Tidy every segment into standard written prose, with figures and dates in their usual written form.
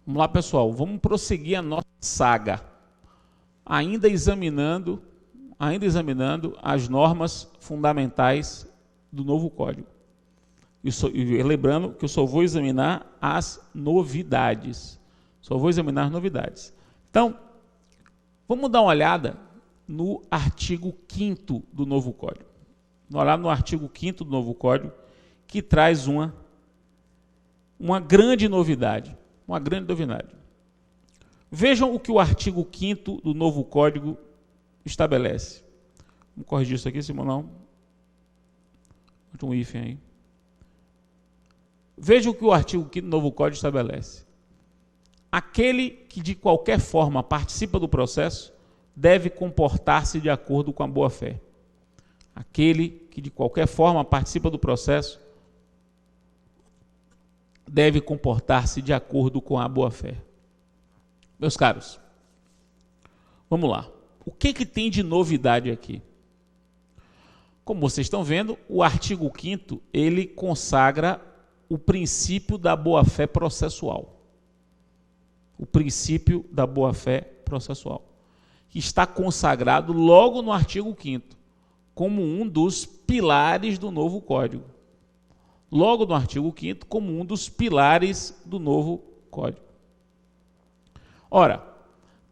Vamos lá, pessoal, vamos prosseguir a nossa saga, ainda examinando as normas fundamentais do novo Código. E lembrando que eu só vou examinar as novidades. Então, vamos dar uma olhada no artigo 5º do novo Código. Vamos olhar no artigo 5º do novo Código, que traz uma grande novidade. Vejam o que o artigo 5º do novo Código estabelece. Vamos corrigir isso aqui, Simonão. Bota um hífen aí. Vejam o que o artigo 5º do novo Código estabelece. Aquele que de qualquer forma participa do processo deve comportar-se de acordo com a boa-fé. Aquele que de qualquer forma participa do processo deve comportar-se de acordo com a boa-fé. Meus caros, vamos lá. O que tem de novidade aqui? Como vocês estão vendo, o artigo 5º, ele consagra o princípio da boa-fé processual. O princípio da boa-fé processual, que está consagrado logo no artigo 5º, como um dos pilares do novo Código. Logo no artigo 5º, como um dos pilares do novo Código. Ora,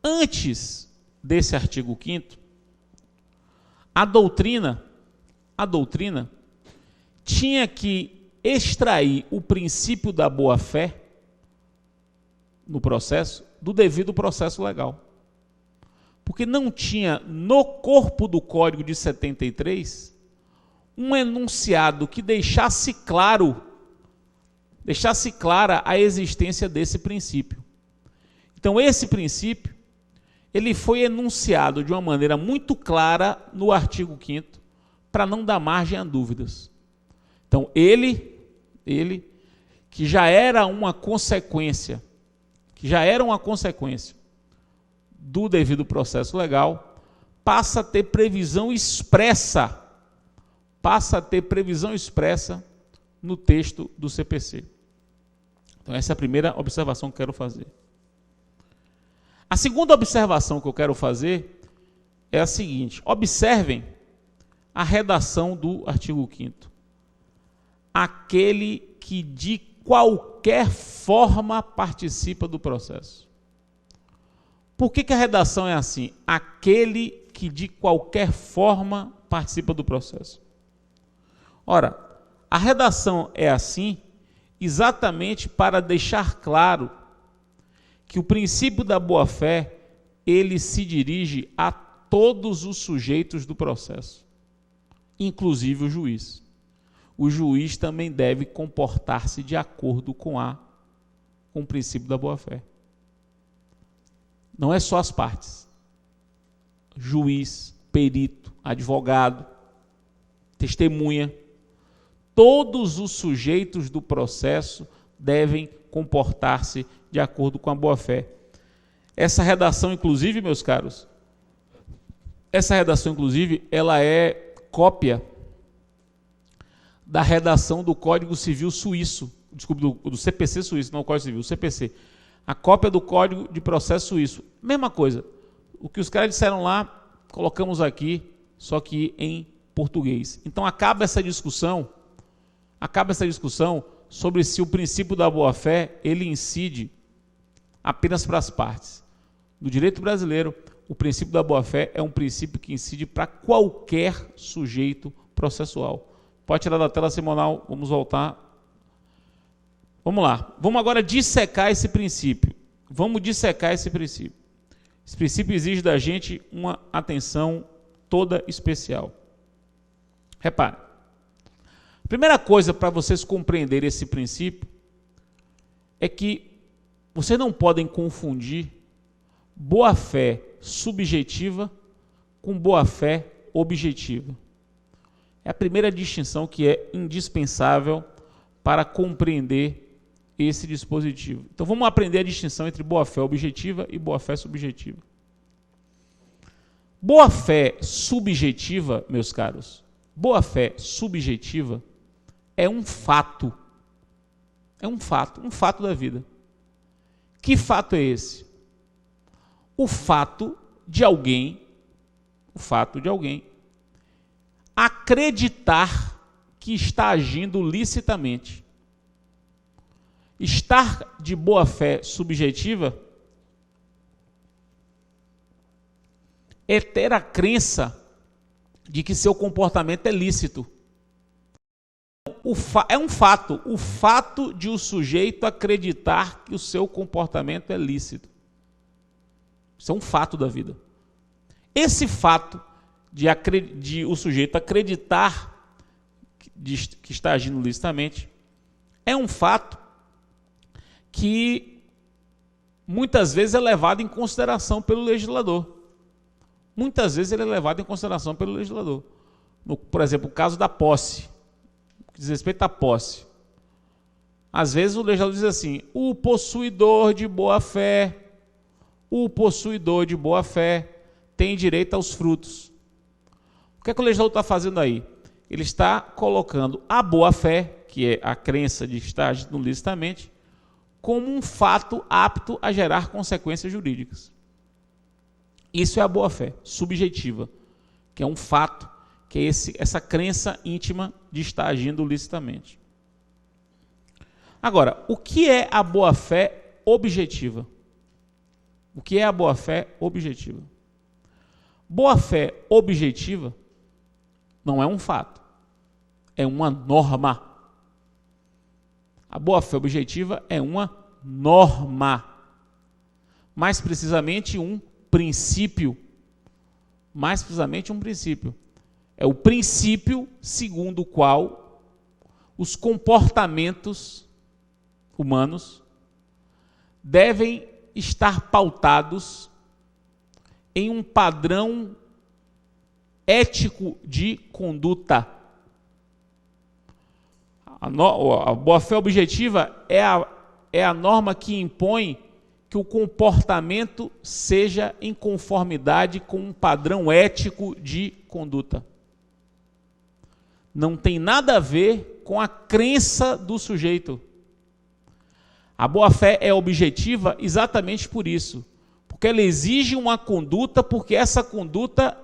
antes desse artigo 5º, a doutrina tinha que extrair o princípio da boa-fé no processo do devido processo legal. Porque não tinha no corpo do Código de 73 um enunciado que deixasse clara a existência desse princípio. Então, esse princípio, ele foi enunciado de uma maneira muito clara no artigo 5º, para não dar margem a dúvidas. Então, ele que já era uma consequência do devido processo legal, passa a ter previsão expressa no texto do CPC. Então, essa é a primeira observação que eu quero fazer. A segunda observação que eu quero fazer é a seguinte: observem a redação do artigo 5º. Aquele que de qualquer forma participa do processo. Por que a redação é assim? Aquele que de qualquer forma participa do processo. Ora, a redação é assim exatamente para deixar claro que o princípio da boa-fé, ele se dirige a todos os sujeitos do processo, inclusive o juiz. O juiz também deve comportar-se de acordo com o princípio da boa-fé. Não é só as partes. Juiz, perito, advogado, testemunha, todos os sujeitos do processo devem comportar-se de acordo com a boa-fé. Essa redação, inclusive, meus caros, ela é cópia da redação do Código Civil Suíço, do CPC Suíço, não o Código Civil, o CPC. A cópia do Código de Processo Suíço. Mesma coisa. O que os caras disseram lá, colocamos aqui, só que em português. Então acaba essa discussão sobre se o princípio da boa-fé, ele incide apenas para as partes. No direito brasileiro, o princípio da boa-fé é um princípio que incide para qualquer sujeito processual. Pode tirar da tela, Simonal, vamos voltar. Vamos lá, vamos agora dissecar esse princípio. Esse princípio exige da gente uma atenção toda especial. Repare, a primeira coisa para vocês compreenderem esse princípio é que vocês não podem confundir boa-fé subjetiva com boa-fé objetiva. É a primeira distinção que é indispensável para compreender esse dispositivo. Então vamos aprender a distinção entre boa-fé objetiva e boa-fé subjetiva. Boa-fé subjetiva, meus caros, boa-fé subjetiva é um fato da vida, Que fato é esse? O fato de alguém acreditar que está agindo licitamente. Estar de boa fé subjetiva é ter a crença de que seu comportamento é lícito. É um fato, o fato de o sujeito acreditar que o seu comportamento é lícito. Isso é um fato da vida. Esse fato de o sujeito acreditar que está agindo licitamente é um fato que muitas vezes é levado em consideração pelo legislador. Muitas vezes ele é levado em consideração pelo legislador. Por exemplo, o caso da posse, que diz respeito à posse. Às vezes o legislador diz assim: o possuidor de boa fé tem direito aos frutos. O que é que o legislador está fazendo aí? Ele está colocando a boa fé, que é a crença de estar agindo licitamente, como um fato apto a gerar consequências jurídicas. Isso é a boa-fé subjetiva, que é um fato, que é essa crença íntima de estar agindo licitamente. Agora, o que é a boa-fé objetiva? O que é a boa-fé objetiva? Boa-fé objetiva não é um fato, é uma norma. A boa-fé objetiva é uma norma, mais precisamente um princípio. É o princípio segundo o qual os comportamentos humanos devem estar pautados em um padrão ético de conduta. A boa-fé objetiva é a norma que impõe que o comportamento seja em conformidade com um padrão ético de conduta. Não tem nada a ver com a crença do sujeito. A boa-fé é objetiva exatamente por isso, porque ela exige uma conduta, porque essa conduta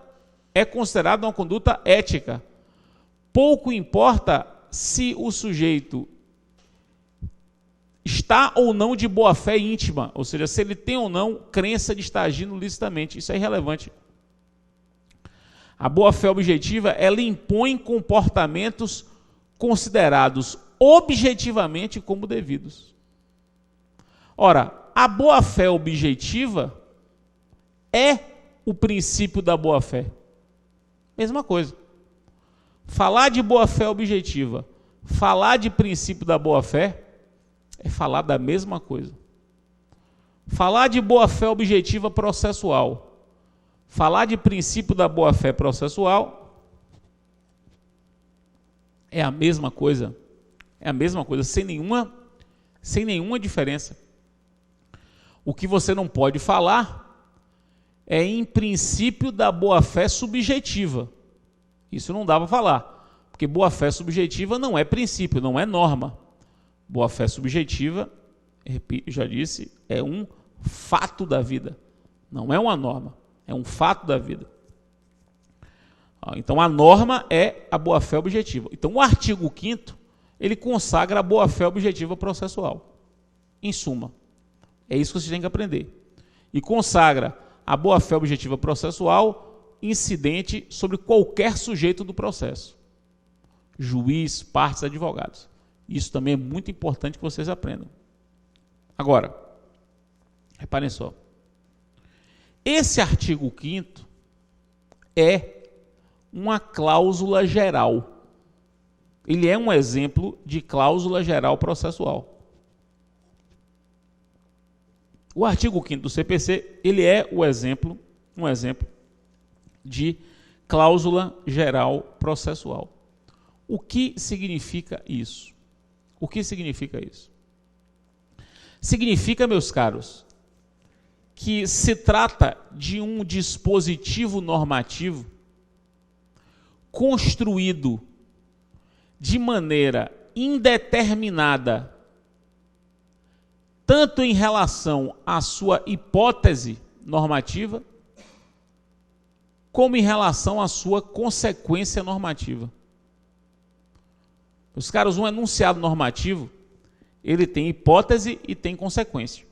é considerada uma conduta ética. Pouco importa se o sujeito está ou não de boa fé íntima, ou seja, se ele tem ou não crença de estar agindo licitamente, isso é irrelevante. A boa fé objetiva, ela impõe comportamentos considerados objetivamente como devidos. Ora, a boa fé objetiva é o princípio da boa fé. Mesma coisa. Falar de boa fé objetiva, falar de princípio da boa fé, é falar da mesma coisa. Falar de boa-fé objetiva processual, falar de princípio da boa-fé processual, é a mesma coisa. É a mesma coisa, sem nenhuma diferença. O que você não pode falar é em princípio da boa-fé subjetiva. Isso não dá para falar, porque boa-fé subjetiva não é princípio, não é norma. Boa-fé subjetiva, já disse, é um fato da vida. Não é uma norma, é um fato da vida. Então, a norma é a boa-fé objetiva. Então, o artigo 5º, ele consagra a boa-fé objetiva processual. Em suma, é isso que você tem que aprender. E consagra a boa-fé objetiva processual incidente sobre qualquer sujeito do processo. Juiz, partes, advogados. Isso também é muito importante que vocês aprendam. Agora, reparem só. Esse artigo 5º é uma cláusula geral. Ele é um exemplo de cláusula geral processual. O artigo 5º do CPC, ele é um exemplo de cláusula geral processual. O que significa isso? O que significa isso? Significa, meus caros, que se trata de um dispositivo normativo construído de maneira indeterminada, tanto em relação à sua hipótese normativa, como em relação à sua consequência normativa. Os caras, um enunciado normativo, ele tem hipótese e tem consequência.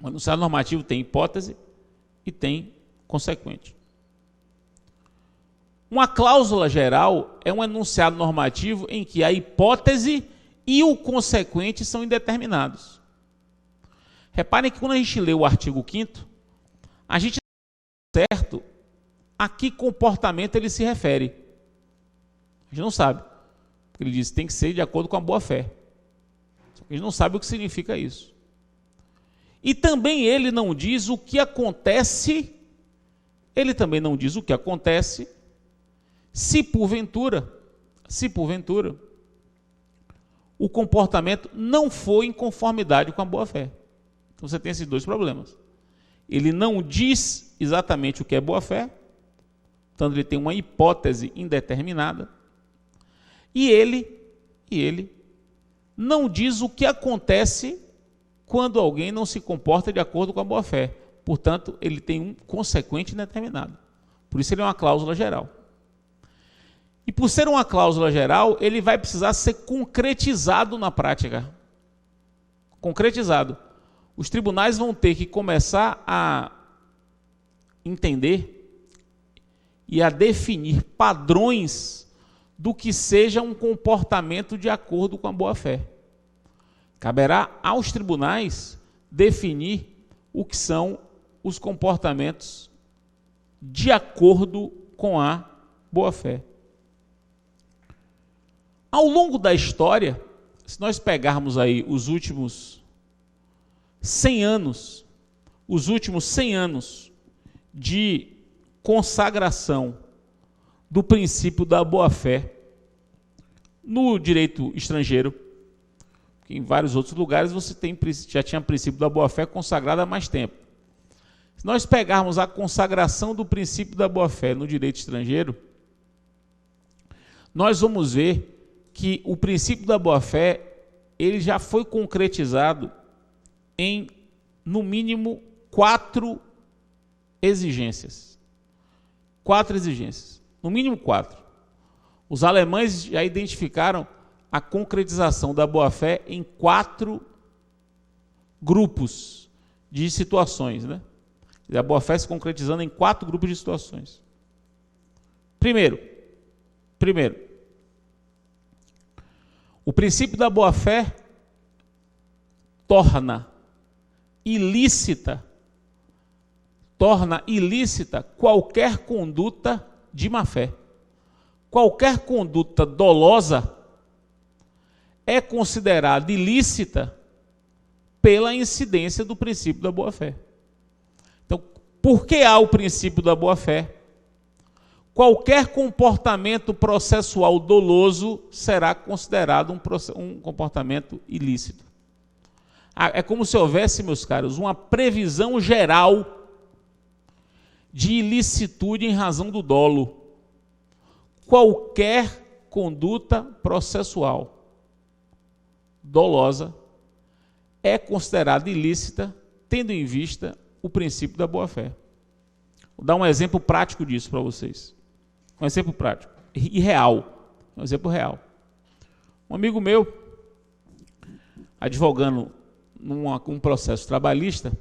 O enunciado normativo tem hipótese e tem consequente. Uma cláusula geral é um enunciado normativo em que a hipótese e o consequente são indeterminados. Reparem que quando a gente lê o artigo 5º, a gente não sabe certo a que comportamento ele se refere. A gente não sabe. Ele diz que tem que ser de acordo com a boa-fé. A gente não sabe o que significa isso. E também ele não diz o que acontece, se porventura, o comportamento não for em conformidade com a boa-fé. Então você tem esses dois problemas. Ele não diz exatamente o que é boa-fé, portanto ele tem uma hipótese indeterminada, e ele não diz o que acontece quando alguém não se comporta de acordo com a boa-fé. Portanto, ele tem um consequente indeterminado. Por isso ele é uma cláusula geral. E por ser uma cláusula geral, ele vai precisar ser concretizado na prática. Concretizado. Os tribunais vão ter que começar a entender e a definir padrões do que seja um comportamento de acordo com a boa-fé. Caberá aos tribunais definir o que são os comportamentos de acordo com a boa-fé. Ao longo da história, se nós pegarmos aí os últimos 100 anos de consagração do princípio da boa-fé no direito estrangeiro, que em vários outros lugares você já tinha princípio da boa-fé consagrado há mais tempo. Se nós pegarmos a consagração do princípio da boa-fé no direito estrangeiro, nós vamos ver que o princípio da boa-fé ele já foi concretizado em, no mínimo, 4 exigências. 4 exigências. No mínimo 4. Os alemães já identificaram a concretização da boa-fé em 4 grupos de situações, né? A boa-fé se concretizando em 4 grupos de situações. Primeiro, o princípio da boa-fé torna ilícita qualquer conduta de má-fé. Qualquer conduta dolosa é considerada ilícita pela incidência do princípio da boa-fé. Então, por que há o princípio da boa-fé? Qualquer comportamento processual doloso será considerado um comportamento ilícito. É como se houvesse, meus caros, uma previsão geral de ilicitude em razão do dolo. Qualquer conduta processual dolosa é considerada ilícita, tendo em vista o princípio da boa-fé. Vou dar um exemplo prático disso para vocês. Um exemplo prático e real. Um exemplo real. Um amigo meu, advogando num processo trabalhista,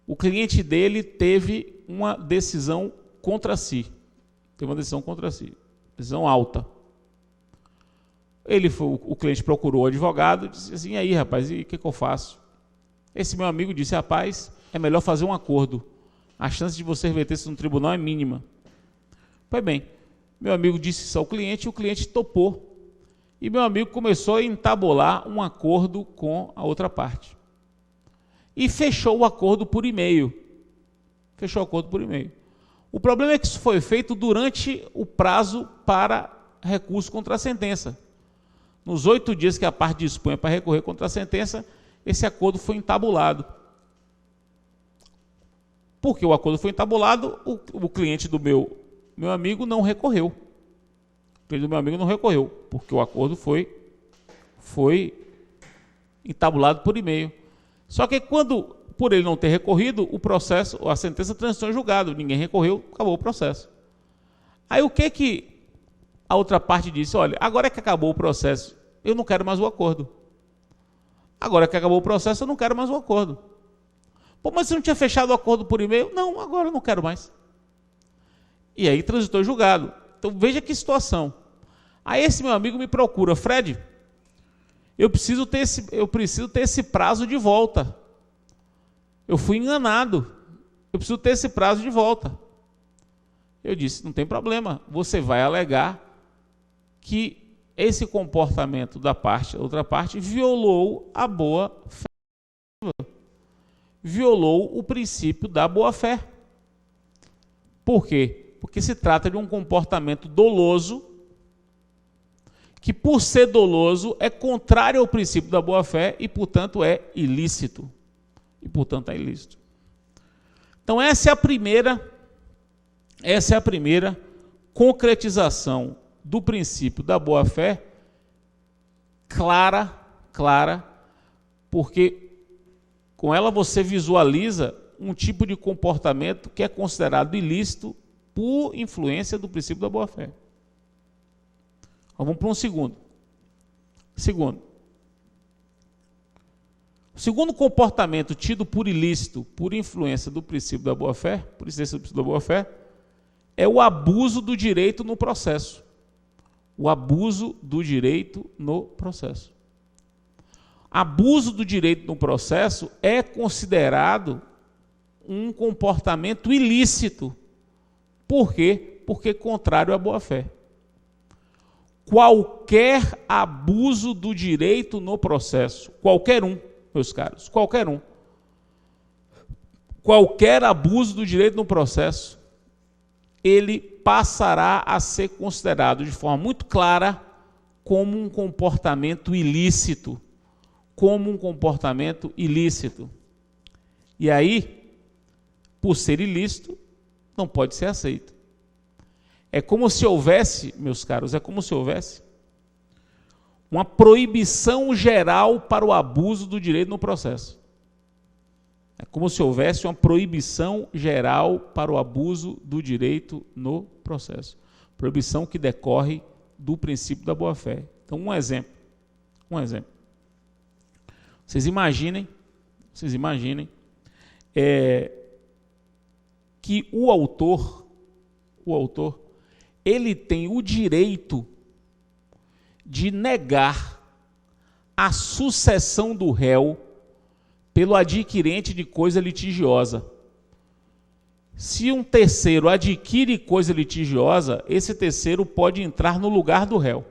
o cliente dele teve uma decisão contra si. Decisão alta. O cliente procurou o advogado e disse assim: e aí, rapaz, e o que eu faço? Esse meu amigo disse: rapaz, é melhor fazer um acordo. A chance de você reverter isso no tribunal é mínima. Pois bem, meu amigo disse isso ao cliente e o cliente topou. E meu amigo começou a entabular um acordo com a outra parte. E fechou o acordo por e-mail. O problema é que isso foi feito durante o prazo para recurso contra a sentença. Nos 8 dias que a parte dispunha para recorrer contra a sentença, esse acordo foi entabulado. Porque o acordo foi entabulado, o cliente do meu amigo não recorreu. O cliente do meu amigo não recorreu, porque o acordo foi entabulado por e-mail. Só que quando, por ele não ter recorrido, o processo, a sentença transitou em julgado, ninguém recorreu, acabou o processo. Aí o que a outra parte disse? Olha, agora que acabou o processo, eu não quero mais o acordo. Agora que acabou o processo, eu não quero mais o acordo. Pô, mas você não tinha fechado o acordo por e-mail? Não, agora eu não quero mais. E aí transitou em julgado. Então veja que situação. Aí esse meu amigo me procura, Fred, eu preciso ter esse prazo de volta. Eu fui enganado. Eu preciso ter esse prazo de volta. Eu disse, não tem problema. Você vai alegar que esse comportamento da outra parte violou a boa-fé. Violou o princípio da boa-fé. Por quê? Porque se trata de um comportamento doloso, que por ser doloso é contrário ao princípio da boa-fé e, portanto, é ilícito. Então, essa é a primeira concretização do princípio da boa-fé, clara, porque com ela você visualiza um tipo de comportamento que é considerado ilícito por influência do princípio da boa-fé. Vamos para um segundo. O segundo comportamento tido por ilícito, por influência do princípio da boa-fé, é o abuso do direito no processo. Abuso do direito no processo é considerado um comportamento ilícito. Por quê? Porque é contrário à boa-fé. Qualquer abuso do direito no processo, qualquer um, meus caros, qualquer abuso do direito no processo, ele passará a ser considerado de forma muito clara como um comportamento ilícito. E aí, por ser ilícito, não pode ser aceito. É como se houvesse, meus caros, uma proibição geral para o abuso do direito no processo. É como se houvesse uma proibição geral para o abuso do direito no processo. Proibição que decorre do princípio da boa-fé. Então, um exemplo. Vocês imaginem que o autor, ele tem o direito de negar a sucessão do réu pelo adquirente de coisa litigiosa. Se um terceiro adquire coisa litigiosa, esse terceiro pode entrar no lugar do réu.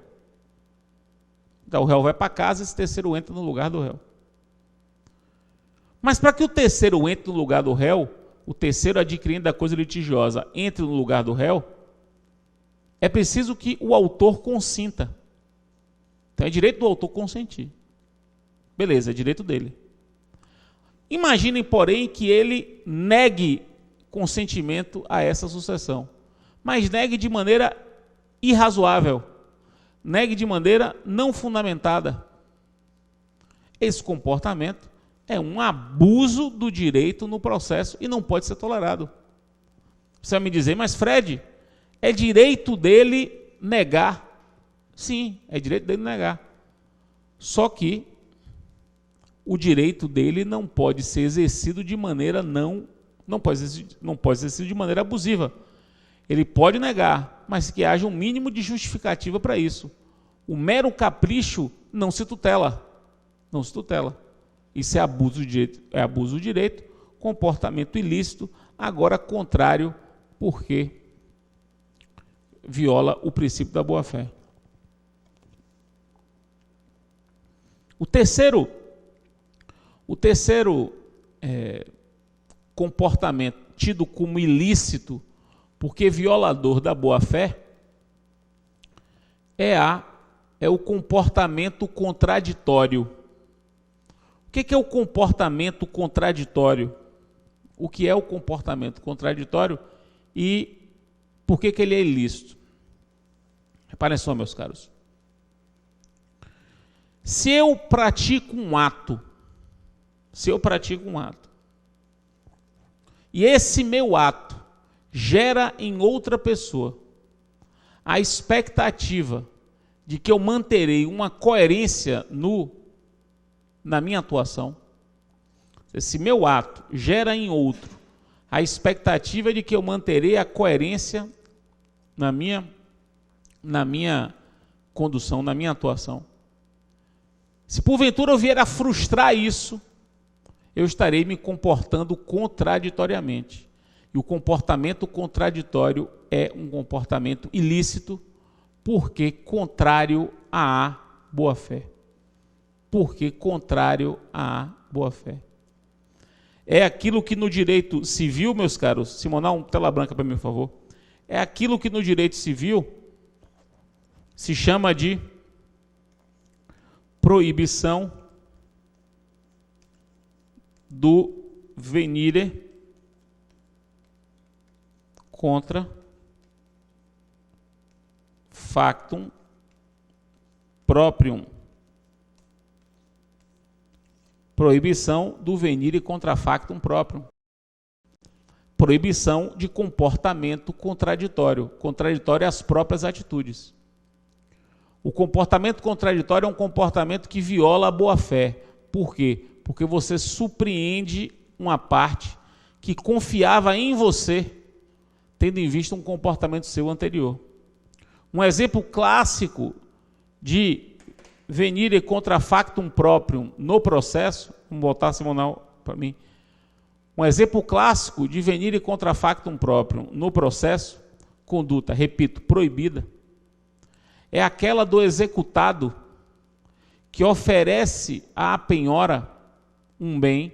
Então, o réu vai para casa, esse terceiro entra no lugar do réu. Mas para que o terceiro entre no lugar do réu, o terceiro adquirente da coisa litigiosa entre no lugar do réu, é preciso que o autor consinta. Então é direito do autor consentir. Beleza, é direito dele. Imaginem, porém, que ele negue consentimento a essa sucessão, mas negue de maneira irrazoável, negue de maneira não fundamentada. Esse comportamento é um abuso do direito no processo e não pode ser tolerado. Você vai me dizer, mas Fred, é direito dele negar. Sim, é direito dele negar. Só que o direito dele não pode ser exercido de maneira não pode ser exercido de maneira abusiva. Ele pode negar, mas que haja um mínimo de justificativa para isso. O mero capricho não se tutela. Isso é abuso do direito, comportamento ilícito, agora contrário, porque viola o princípio da boa-fé. O terceiro comportamento tido como ilícito, porque violador da boa-fé, é o comportamento contraditório. O que é o comportamento contraditório? O que é o comportamento contraditório e por que ele é ilícito? Reparem só, meus caros. Se eu pratico um ato, e esse meu ato gera em outra pessoa a expectativa de que eu manterei uma coerência na minha atuação, esse meu ato gera em outro a expectativa de que eu manterei a coerência na minha condução, na minha atuação. Se porventura eu vier a frustrar isso, eu estarei me comportando contraditoriamente. E o comportamento contraditório é um comportamento ilícito, porque contrário à boa-fé. Porque contrário à boa-fé. É aquilo que no direito civil, meus caros, Simonal, uma tela branca para mim, por favor. É aquilo que no direito civil se chama de proibição do venire contra factum proprium. Proibição do venire contra factum proprium. Proibição de comportamento contraditório, contraditório às próprias atitudes. O comportamento contraditório é um comportamento que viola a boa-fé. Por quê? Porque você surpreende uma parte que confiava em você, tendo em vista um comportamento seu anterior. Um exemplo clássico de venire contra factum proprium no processo, vamos botar Simonal para mim. Um exemplo clássico de venire contra factum proprium no processo, conduta, repito, proibida, é aquela do executado que oferece à penhora um bem,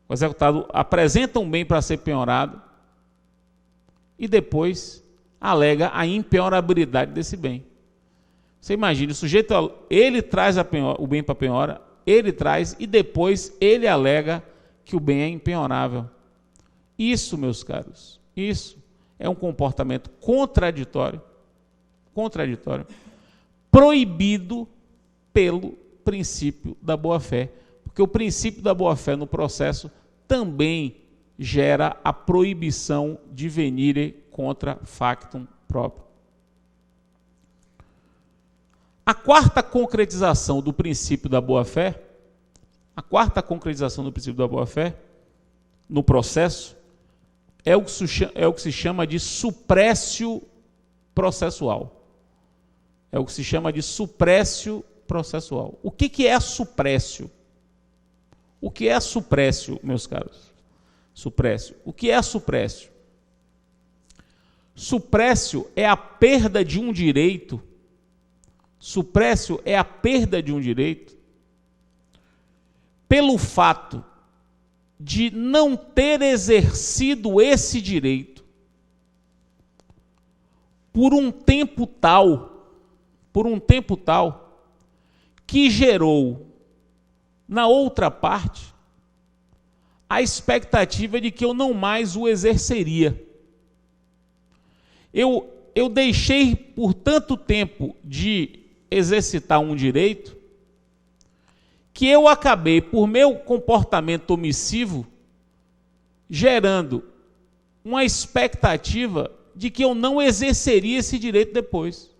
o executado apresenta um bem para ser penhorado e depois alega a impenhorabilidade desse bem. Você imagina, o sujeito, ele traz o bem para a penhora, ele traz e depois ele alega que o bem é impenhorável. Isso, meus caros, isso é um comportamento contraditório, proibido pelo princípio da boa-fé, porque o princípio da boa-fé no processo também gera a proibição de venire contra factum próprio. A quarta concretização do princípio da boa-fé, no processo, é o que se chama de suprécio processual. O que é suprécio? O que é suprécio, meus caros? Suprécio. O que é suprécio? Suprécio é a perda de um direito. Suprécio é a perda de um direito pelo fato de não ter exercido esse direito por um tempo tal que gerou na outra parte a expectativa de que eu não mais o exerceria. Eu deixei por tanto tempo de exercitar um direito que eu acabei, por meu comportamento omissivo, gerando uma expectativa de que eu não exerceria esse direito depois.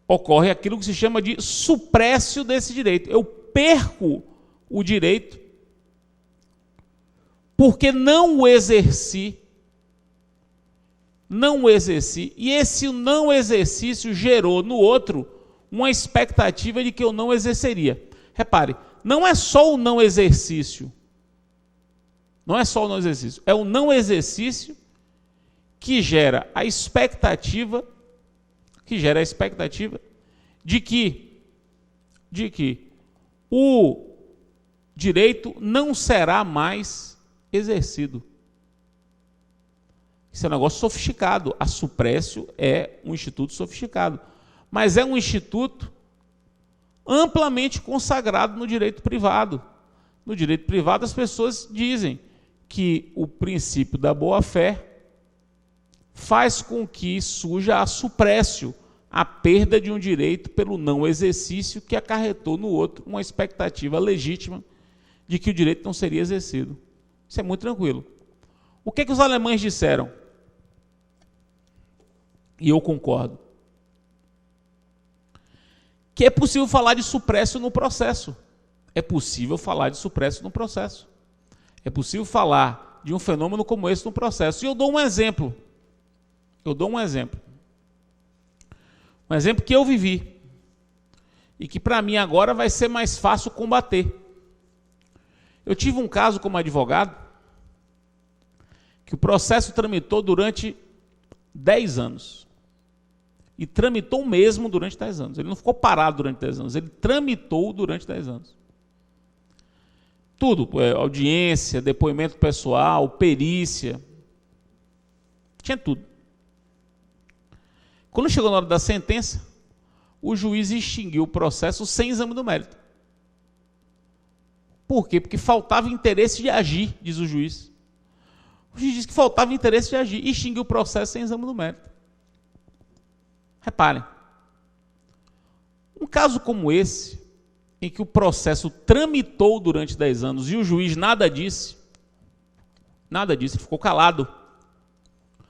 Ocorre aquilo que se chama de suprécio desse direito. Eu perco o direito porque não o exerci, e esse não exercício gerou no outro uma expectativa de que eu não exerceria. Repare, não é só o não exercício, é o não exercício que gera a expectativa de que o direito não será mais exercido. Isso é um negócio sofisticado. A suprécio é um instituto sofisticado, mas é um instituto amplamente consagrado no direito privado. No direito privado, as pessoas dizem que o princípio da boa-fé faz com que surja a suprécio a perda de um direito pelo não exercício que acarretou no outro uma expectativa legítima de que o direito não seria exercido. Isso é muito tranquilo. O que os alemães disseram? E eu concordo. Que é possível falar de suppresso no processo. É possível falar de suppresso no processo. É possível falar de um fenômeno como esse no processo. E eu dou um exemplo. Um exemplo que eu vivi. E que para mim agora vai ser mais fácil combater. Eu tive um caso como advogado que o processo tramitou durante 10 anos. E tramitou mesmo durante 10 anos. Ele não ficou parado durante 10 anos, ele tramitou durante 10 anos. Tudo, audiência, depoimento pessoal, perícia. Tinha tudo. Quando chegou na hora da sentença, o juiz extinguiu o processo sem exame do mérito. Por quê? Porque faltava interesse de agir, diz o juiz. O juiz disse que faltava interesse de agir e extinguiu o processo sem exame do mérito. Reparem, um caso como esse, em que o processo tramitou durante 10 anos e o juiz nada disse, ele ficou calado.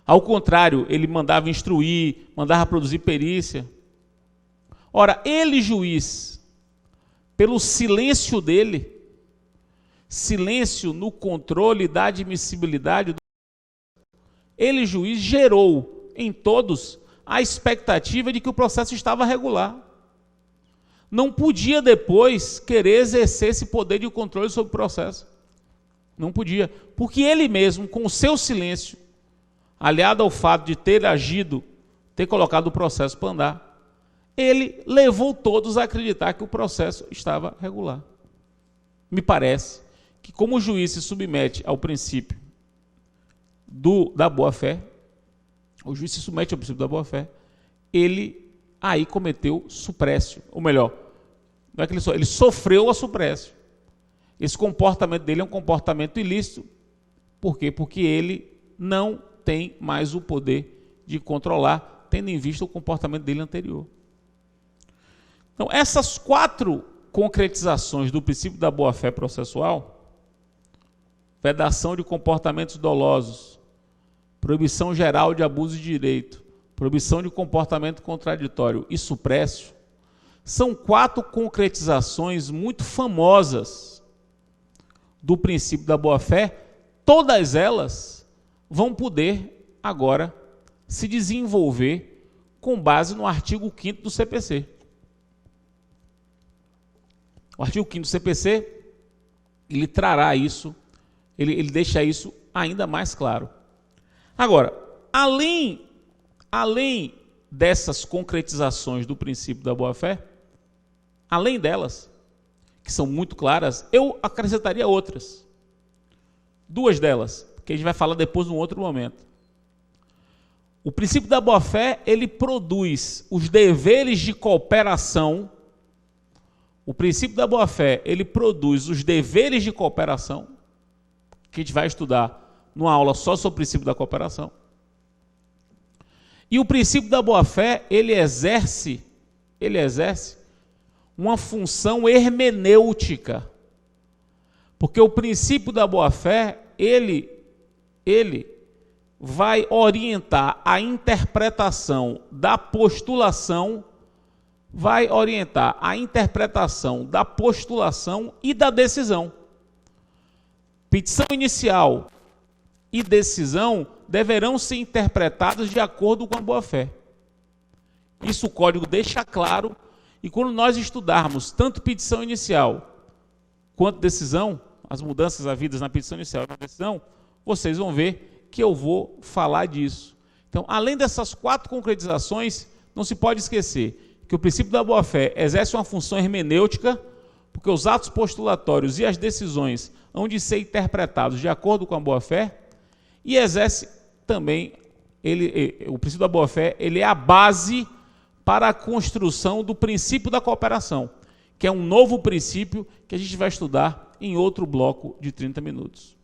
Ao contrário, ele mandava instruir, mandava produzir perícia. Ora, ele, juiz, pelo silêncio dele, silêncio no controle da admissibilidade, ele, juiz, gerou em todos a expectativa de que o processo estava regular. Não podia depois querer exercer esse poder de controle sobre o processo. Não podia, porque ele mesmo, com o seu silêncio, aliado ao fato de ter agido, ter colocado o processo para andar, ele levou todos a acreditar que o processo estava regular. Me parece que, como o juiz se submete ao princípio da boa-fé, o juiz se submete ao princípio da boa-fé, ele aí cometeu suprécio, ou melhor, não é que ele sofreu a suprécio. Esse comportamento dele é um comportamento ilícito. Por quê? Porque ele não tem mais o poder de controlar, tendo em vista o comportamento dele anterior. Então, essas 4 concretizações do princípio da boa-fé processual, vedação de comportamentos dolosos, proibição geral de abuso de direito, proibição de comportamento contraditório e suprécio, são 4 concretizações muito famosas do princípio da boa-fé. Todas elas vão poder agora se desenvolver com base no artigo 5º do CPC. O artigo 5º do CPC, ele trará isso, ele deixa isso ainda mais claro. Agora, além dessas concretizações do princípio da boa-fé, além delas, que são muito claras, eu acrescentaria outras. 2 delas, que a gente vai falar depois num outro momento. O princípio da boa-fé, ele produz os deveres de cooperação. O princípio da boa-fé, ele produz os deveres de cooperação, que a gente vai estudar numa aula só sobre o princípio da cooperação. E o princípio da boa-fé, ele exerce uma função hermenêutica. Porque o princípio da boa-fé, ele vai orientar a interpretação da postulação, e da decisão. Petição inicial e decisão deverão ser interpretadas de acordo com a boa-fé. Isso o código deixa claro, e quando nós estudarmos tanto petição inicial quanto decisão, as mudanças havidas na petição inicial e na decisão, vocês vão ver que eu vou falar disso. Então, além dessas 4 concretizações, não se pode esquecer que o princípio da boa-fé exerce uma função hermenêutica, porque os atos postulatórios e as decisões hão de ser interpretados de acordo com a boa-fé, e exerce também, o princípio da boa-fé, ele é a base para a construção do princípio da cooperação, que é um novo princípio que a gente vai estudar em outro bloco de 30 minutos.